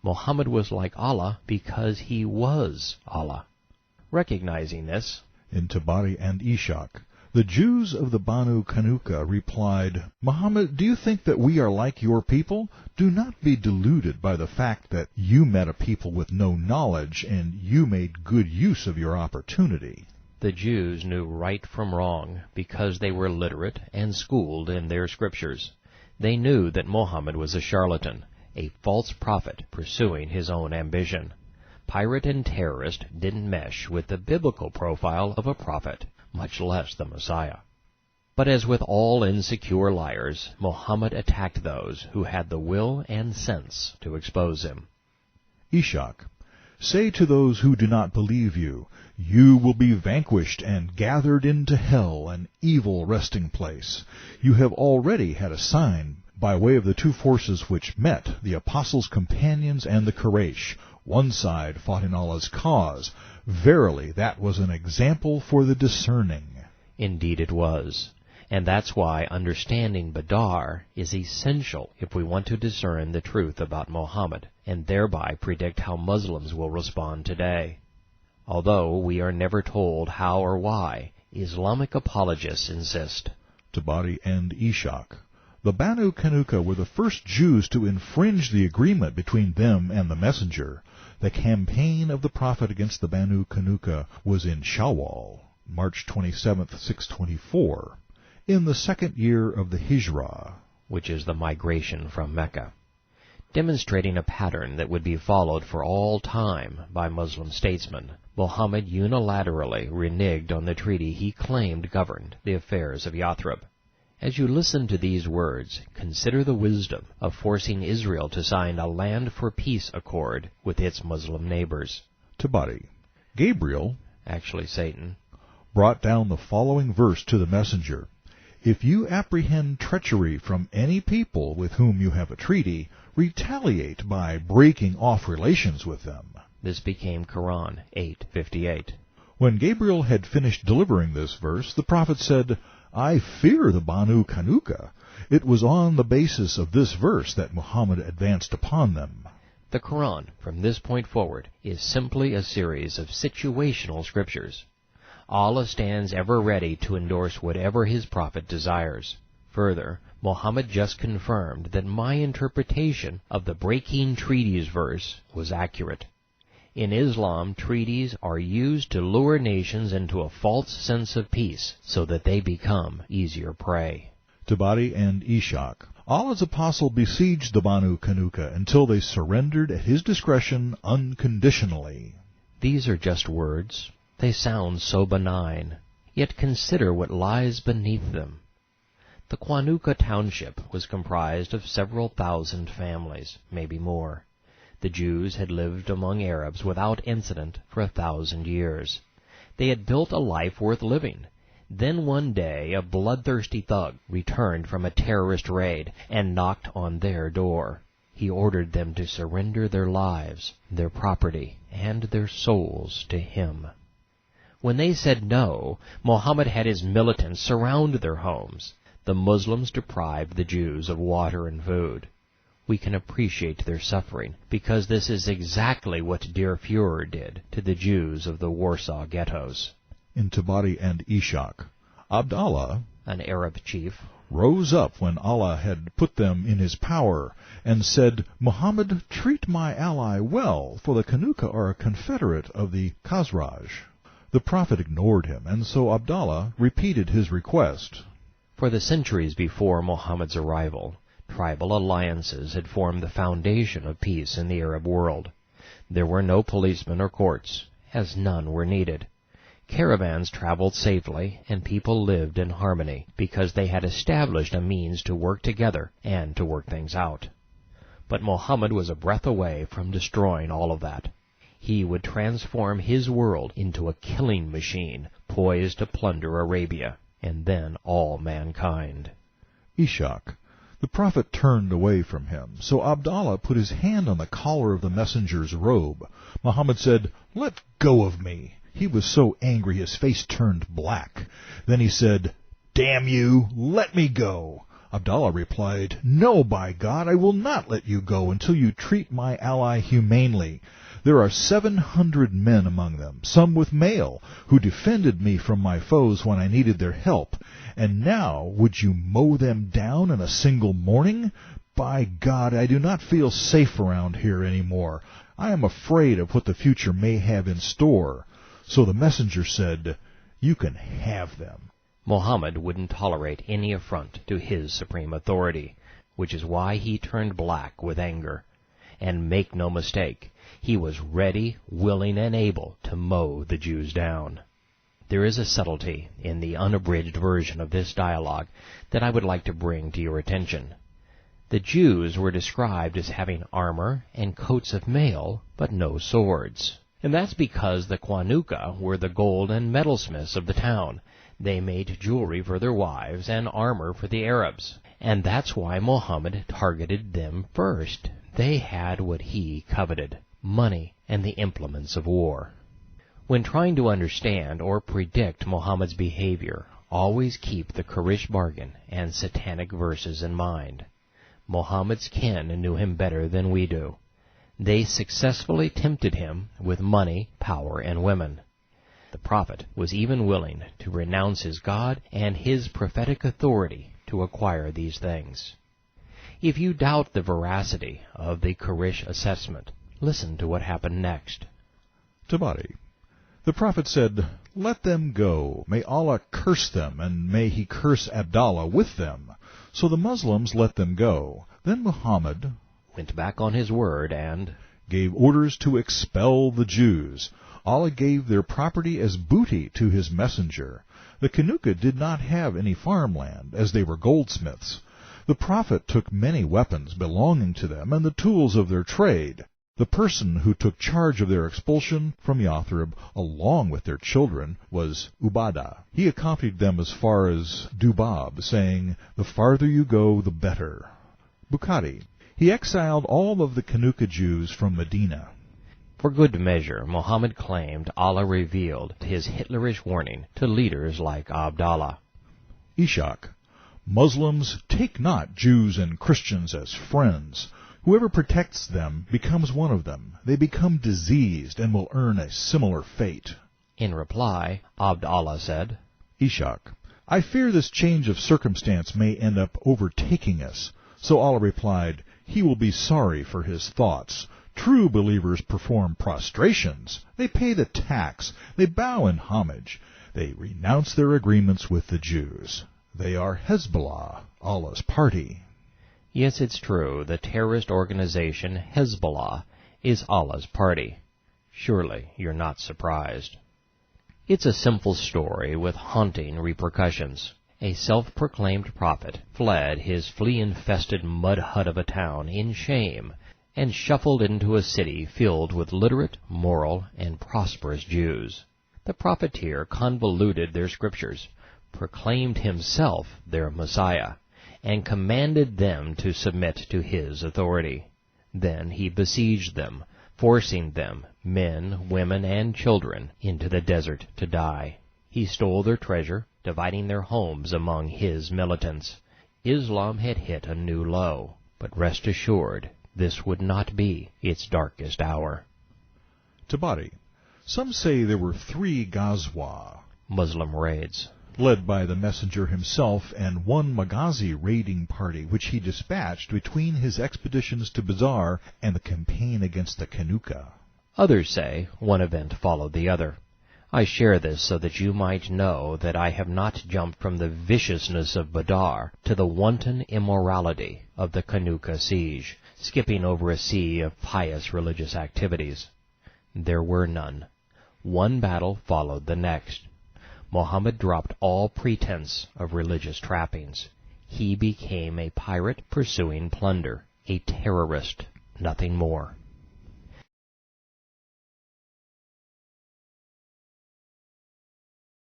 Muhammad was like Allah because he was Allah. Recognizing this, in Tabari and Ishaq, the Jews of the Banu Qaynuqa replied, Muhammad, do you think that we are like your people? Do not be deluded by the fact that you met a people with no knowledge and you made good use of your opportunity. the Jews knew right from wrong because they were literate and schooled in their scriptures. They knew that Mohammed was a charlatan, a false prophet pursuing his own ambition. Pirate and terrorist didn't mesh with the biblical profile of a prophet, much less the Messiah. But as with all insecure liars, Mohammed attacked those who had the will and sense to expose him. Ishaq, say to those who do not believe you, you will be vanquished and gathered into hell, an evil resting place. You have already had a sign by way of the two forces which met, the apostles' companions and the Quraysh. One side fought in Allah's cause. Verily, that was an example for the discerning. Indeed it was. And that's why understanding Badr is essential if we want to discern the truth about Mohammed, and thereby predict how Muslims will respond today. Although we are never told how or why, Islamic apologists insist. Tabari and Ishaq. The Banu Qaynuqa were the first Jews to infringe the agreement between them and the messenger. The campaign of the Prophet against the Banu Qaynuqa was in Shawwal, March 27th, 624, in the second year of the Hijrah, which is the migration from Mecca, demonstrating a pattern that would be followed for all time by Muslim statesmen. Muhammad unilaterally reneged on the treaty he claimed governed the affairs of Yathrib. As you listen to these words, consider the wisdom of forcing Israel to sign a land for peace accord with its Muslim neighbors. Tabari. Gabriel, actually Satan, brought down the following verse to the messenger. If you apprehend treachery from any people with whom you have a treaty, retaliate by breaking off relations with them. This became Quran 8:58. When Gabriel had finished delivering this verse, the prophet said, I fear the Banu Qaynuqa. It was on the basis of this verse that Muhammad advanced upon them. The Quran, from this point forward, is simply a series of situational scriptures. Allah stands ever ready to endorse whatever his prophet desires. Further, Muhammad just confirmed that my interpretation of the breaking treaties verse was accurate. In Islam, treaties are used to lure nations into a false sense of peace so that they become easier prey. Tabari and Ishaq. Allah's apostle besieged the Banu Qaynuqa until they surrendered at his discretion unconditionally. These are just words. They sound so benign, yet consider what lies beneath them. The Qaynuqa township was comprised of several thousand families, maybe more. The Jews had lived among Arabs without incident for 1,000 years. They had built a life worth living. Then one day a bloodthirsty thug returned from a terrorist raid and knocked on their door. He ordered them to surrender their lives, their property, and their souls to him. When they said no, Muhammad had his militants surround their homes. The Muslims deprived the Jews of water and food. We can appreciate their suffering, because this is exactly what Der Fuhrer did to the Jews of the Warsaw ghettos. In Tabari and Ishaq, Abd Allah, an Arab chief, rose up when Allah had put them in his power, and said, Muhammad, treat my ally well, for the Qaynuqa are a confederate of the Khazraj. The Prophet ignored him, and so Abd Allah repeated his request. For the centuries before Muhammad's arrival, tribal alliances had formed the foundation of peace in the Arab world. There were no policemen or courts, as none were needed. Caravans traveled safely, and people lived in harmony, because they had established a means to work together and to work things out. But Muhammad was a breath away from destroying all of that. He would transform his world into a killing machine, poised to plunder Arabia, and then all mankind. Ishaq. The Prophet turned away from him, so Abd Allah put his hand on the collar of the messenger's robe. Muhammad said, Let go of me. He was so angry his face turned black. Then he said, Damn you, let me go. Abdallah replied, "No, by God, I will not let you go until you treat my ally humanely. There are 700 men among them, some with mail, who defended me from my foes when I needed their help. And now would you mow them down in a single morning? By God, I do not feel safe around here any more. I am afraid of what the future may have in store." So the messenger said, "You can have them." Mohammed wouldn't tolerate any affront to his supreme authority, which is why he turned black with anger. And make no mistake, he was ready, willing, and able to mow the Jews down. There is a subtlety in the unabridged version of this dialogue that I would like to bring to your attention. The Jews were described as having armor and coats of mail, but no swords. And that's because the Qaynuqa were the gold and metalsmiths of the town. They made jewelry for their wives and armor for the Arabs. And that's why Mohammed targeted them first. They had what he coveted: money and the implements of war. When trying to understand or predict Mohammed's behavior, always keep the Quraysh bargain and satanic verses in mind. Mohammed's kin knew him better than we do. They successfully tempted him with money, power, and women. The prophet was even willing to renounce his God and his prophetic authority to acquire these things. If you doubt the veracity of the Quraysh assessment, listen to what happened next. Tabari. The prophet said, "Let them go. May Allah curse them, and may he curse Abdallah with them." So the Muslims let them go. Then Muhammad went back on his word and gave orders to expel the Jews. Allah gave their property as booty to his messenger. The Qaynuqa did not have any farmland, as they were goldsmiths. The prophet took many weapons belonging to them and the tools of their trade. The person who took charge of their expulsion from Yathrib, along with their children, was Ubadah. He accompanied them as far as Dubab, saying, "The farther you go, the better." Bukhari. He exiled all of the Qaynuqa Jews from Medina. For good measure, Mohammed claimed Allah revealed his Hitlerish warning to leaders like Abdallah. Ishaq. Muslims take not Jews and Christians as friends. Whoever protects them becomes one of them. They become diseased and will earn a similar fate. In reply, Abd Allah said, Ishaq. I fear this change of circumstance may end up overtaking us. So Allah replied, He will be sorry for his thoughts. True believers perform prostrations. They pay the tax. They bow in homage. They renounce their agreements with the Jews. They are Hezbollah, Allah's party. Yes, it's true. The terrorist organization Hezbollah is Allah's party. Surely you're not surprised. It's a simple story with haunting repercussions. A self-proclaimed prophet fled his flea-infested mud hut of a town in shame and shuffled into a city filled with literate, moral, and prosperous Jews. The profiteer convoluted their scriptures, proclaimed himself their Messiah, and commanded them to submit to his authority. Then he besieged them, forcing them, men, women, and children, into the desert to die. He stole their treasure, dividing their homes among his militants. Islam had hit a new low, but rest assured, this would not be its darkest hour. Tabari. Some say there were 3 Ghazwa, Muslim raids, led by the messenger himself and one Maghazi raiding party which he dispatched between his expeditions to Bazar and the campaign against the Qaynuqa. Others say one event followed the other. I share this so that you might know that I have not jumped from the viciousness of Badr to the wanton immorality of the Qaynuqa siege, skipping over a sea of pious religious activities. There were none. One battle followed the next. Mohammed dropped all pretense of religious trappings. He became a pirate pursuing plunder, a terrorist, nothing more.